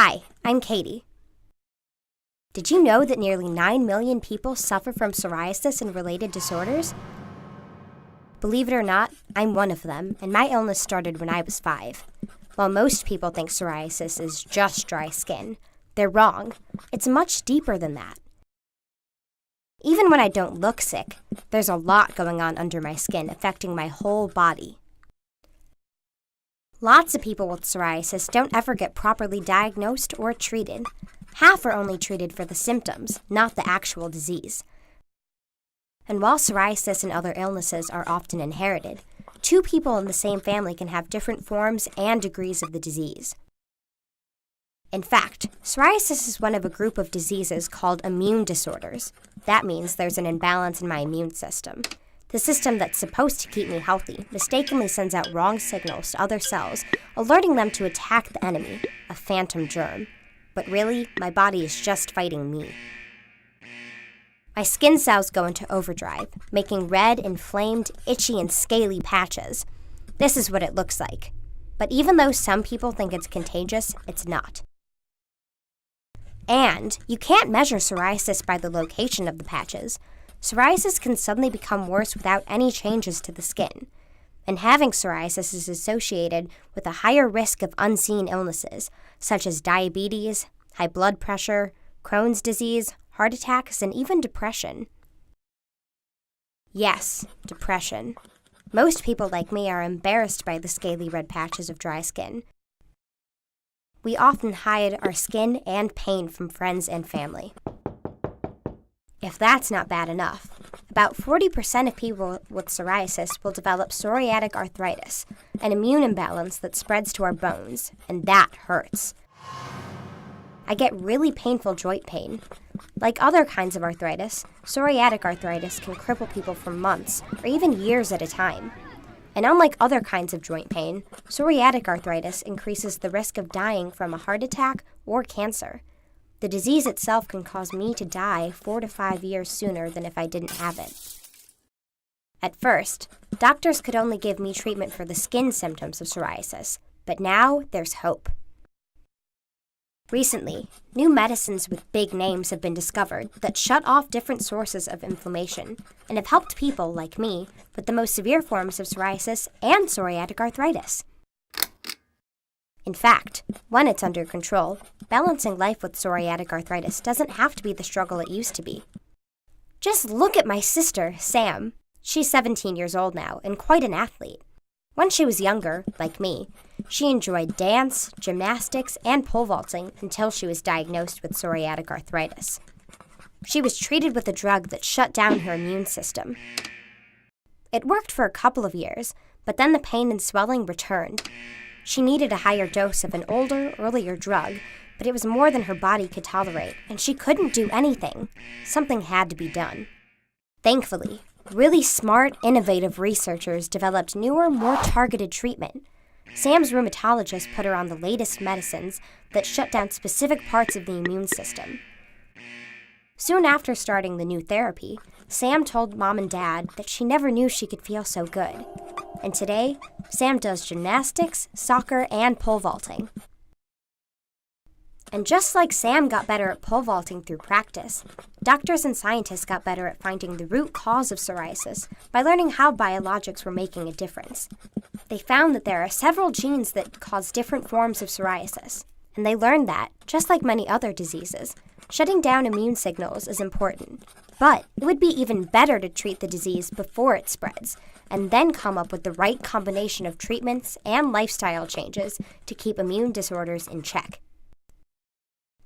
Hi, I'm Katie. Did you know that nearly 9 million people suffer from psoriasis and related disorders? Believe it or not, I'm one of them, and my illness started when I was 5. While most people think psoriasis is just dry skin, they're wrong. It's much deeper than that. Even when I don't look sick, there's a lot going on under my skin affecting my whole body. Lots of people with psoriasis don't ever get properly diagnosed or treated. Half are only treated for the symptoms, not the actual disease. And while psoriasis and other illnesses are often inherited, 2 people in the same family can have different forms and degrees of the disease. In fact, psoriasis is one of a group of diseases called immune disorders. That means there's an imbalance in my immune system. The system that's supposed to keep me healthy mistakenly sends out wrong signals to other cells, alerting them to attack the enemy, a phantom germ. But really, my body is just fighting me. My skin cells go into overdrive, making red, inflamed, itchy, and scaly patches. This is what it looks like. But even though some people think it's contagious, it's not. And you can't measure psoriasis by the location of the patches. Psoriasis can suddenly become worse without any changes to the skin. And having psoriasis is associated with a higher risk of unseen illnesses, such as diabetes, high blood pressure, Crohn's disease, heart attacks, and even depression. Yes, depression. Most people like me are embarrassed by the scaly red patches of dry skin. We often hide our skin and pain from friends and family. If that's not bad enough, about 40% of people with psoriasis will develop psoriatic arthritis, an immune imbalance that spreads to our bones, and that hurts. I get really painful joint pain. Like other kinds of arthritis, psoriatic arthritis can cripple people for months or even years at a time. And unlike other kinds of joint pain, psoriatic arthritis increases the risk of dying from a heart attack or cancer. The disease itself can cause me to die 4 to 5 years sooner than if I didn't have it. At first, doctors could only give me treatment for the skin symptoms of psoriasis, but now there's hope. Recently, new medicines with big names have been discovered that shut off different sources of inflammation and have helped people, like me, with the most severe forms of psoriasis and psoriatic arthritis. In fact, when it's under control, balancing life with psoriatic arthritis doesn't have to be the struggle it used to be. Just look at my sister, Sam. She's 17 years old now and quite an athlete. When she was younger, like me, she enjoyed dance, gymnastics, and pole vaulting until she was diagnosed with psoriatic arthritis. She was treated with a drug that shut down her immune system. It worked for a couple of years, but then the pain and swelling returned. She needed a higher dose of an older, earlier drug, but it was more than her body could tolerate, and she couldn't do anything. Something had to be done. Thankfully, really smart, innovative researchers developed newer, more targeted treatment. Sam's rheumatologist put her on the latest medicines that shut down specific parts of the immune system. Soon after starting the new therapy, Sam told Mom and Dad that she never knew she could feel so good. And today, Sam does gymnastics, soccer, and pole vaulting. And just like Sam got better at pole vaulting through practice, doctors and scientists got better at finding the root cause of psoriasis by learning how biologics were making a difference. They found that there are several genes that cause different forms of psoriasis, and they learned that, just like many other diseases, shutting down immune signals is important. But it would be even better to treat the disease before it spreads, and then come up with the right combination of treatments and lifestyle changes to keep immune disorders in check.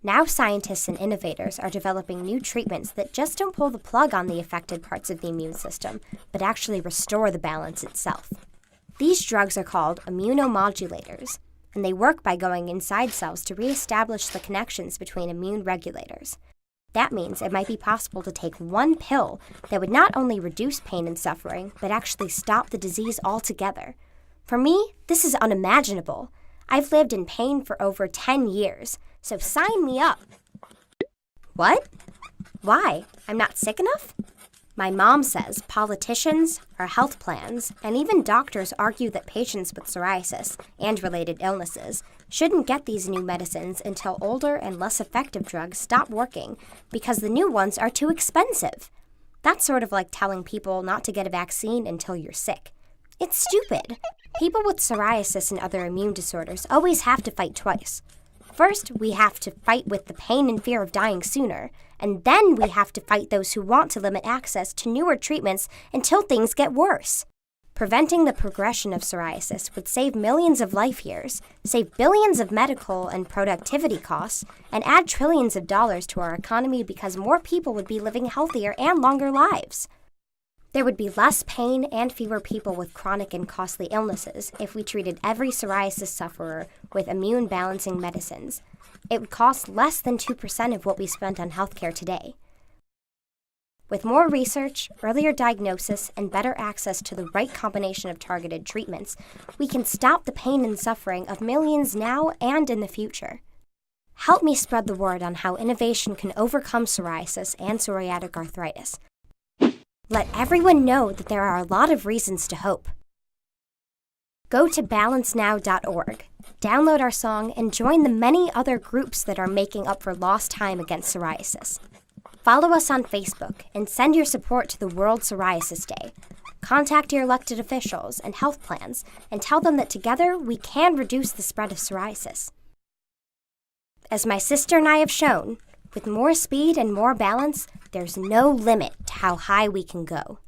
Now scientists and innovators are developing new treatments that just don't pull the plug on the affected parts of the immune system, but actually restore the balance itself. These drugs are called immunomodulators, and they work by going inside cells to reestablish the connections between immune regulators. That means it might be possible to take one pill that would not only reduce pain and suffering, but actually stop the disease altogether. For me, this is unimaginable. I've lived in pain for over 10 years, so sign me up. What? Why? I'm not sick enough? My mom says politicians, our health plans, and even doctors argue that patients with psoriasis and related illnesses shouldn't get these new medicines until older and less effective drugs stop working because the new ones are too expensive. That's sort of like telling people not to get a vaccine until you're sick. It's stupid. People with psoriasis and other immune disorders always have to fight twice. First, we have to fight with the pain and fear of dying sooner, and then we have to fight those who want to limit access to newer treatments until things get worse. Preventing the progression of psoriasis would save millions of life years, save billions of medical and productivity costs, and add trillions of dollars to our economy because more people would be living healthier and longer lives. There would be less pain and fewer people with chronic and costly illnesses if we treated every psoriasis sufferer with immune balancing medicines. It would cost less than 2% of what we spend on healthcare today. With more research, earlier diagnosis, and better access to the right combination of targeted treatments, we can stop the pain and suffering of millions now and in the future. Help me spread the word on how innovation can overcome psoriasis and psoriatic arthritis. Let everyone know that there are a lot of reasons to hope. Go to balancenow.org, download our song, and join the many other groups that are making up for lost time against psoriasis. Follow us on Facebook and send your support to the World Psoriasis Day. Contact your elected officials and health plans and tell them that together we can reduce the spread of psoriasis. As my sister and I have shown, with more speed and more balance, there's no limit to how high we can go.